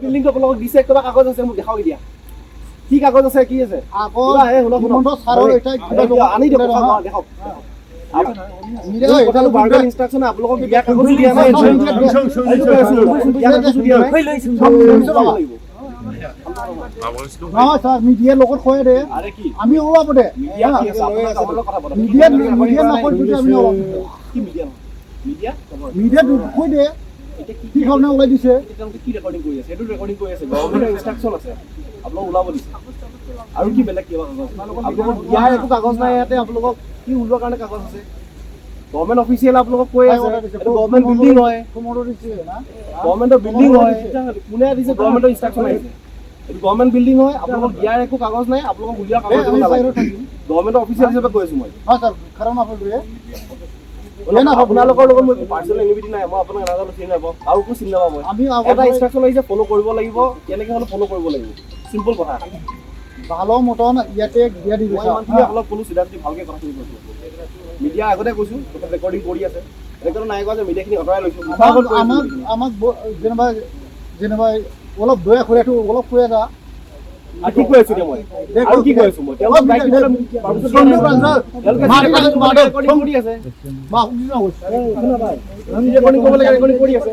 বিল্ডিংটো আপোনালোকক দিছে কিবা কাগজ আছে মোক দেখাওক দিয়া কি কাগজ আছে কি আছে আকৌ হিমন্ত ছাৰৰ এটা আনি দিয়ক দেখাওক কথাটো বাৰ্গাৰ ইনষ্ট্ৰাকশ্যন আপোনালোকক দিয়া কাগজ দিয়া নাই নহয় ছাৰ মিডিয়াৰ লগত কয় দে আমি ওলাব দে মিডিয়াত নকয় যদি আমি ওলাব মিডিয়াত কৈ দে কি কাৰণে ওলাই দিছে কি ৰেকৰ্ডিং কৰি আছে এইটো ৰেকৰ্ডিং কৰি আছে গভৰ্ণমেণ্টৰ ইনষ্ট্ৰাকশ্যন আছে আপোনালোক ওলাব দিছে আৰু কি বেলেগ কিবা কাগজ আপোনালোকক দিয়াৰ একো কাগজ নাই ইয়াতে আপোনালোকক কি ওলোৱাৰ কাৰণে কাগজ আছে গভৰ্ণমেণ্ট অফিচিয়েল আপোনালোকক কৈ আছে এইটো গভৰ্ণমেণ্ট বিল্ডিং হয় গভৰ্ণমেণ্টৰ বিল্ডিং হয় কোনে দিছে গভৰ্ণমেণ্টৰ ইনষ্ট্ৰাকশ্যন আহিছে এইটো গভৰ্ণমেণ্ট বিল্ডিং হয় আপোনালোকক দিয়াৰ একো কাগজ নাই আপোনালোকক উলিওৱা কাগজ নালাগে গভৰ্ণমেণ্টৰ অফিচিয়েল হিচাপে কৈ আছোঁ মই ছাৰ কাৰণ আপোনালোকে আপোনালোকৰ লগত মই পাৰ্চনেল এনিমিটি নাই মই আপোনাক নাজানো চিনি নাপাওঁ আৰু একো চিনি নাপাওঁ মই আমি এটা ইনষ্ট্ৰাকশ্যন আহিছে ফ'ল' কৰিব লাগিব কেনেকৈ হ'লে ফ'ল' কৰিব লাগিব চিম্পল কথা ভালো মতন ইয়াতে দিয়া দি মই ইমানখিনি অলপ ক'লো চিধা চিধি ভালকৈ কথাখিনি কৈছোঁ মিডিয়া আগতে কৈছোঁ ৰেকৰ্ডিং কৰি আছে ৰেকৰ্ডিং নাই কোৱা যে মিডিয়াখিনি আঁতৰাই লৈছোঁ আমাক যেনিবা অলপ দয়া খৰিয়াটো অলপ কৈ এটা কি কৈ আছোঁ মই আৰু কি কৈ আছোঁ মই তেওঁলোক বাইক দিবলৈ ৰেকৰ্ডিং কৰি আছে ৰেকৰ্ডিং কৰিব লাগে ৰেকৰ্ডিং কৰি আছে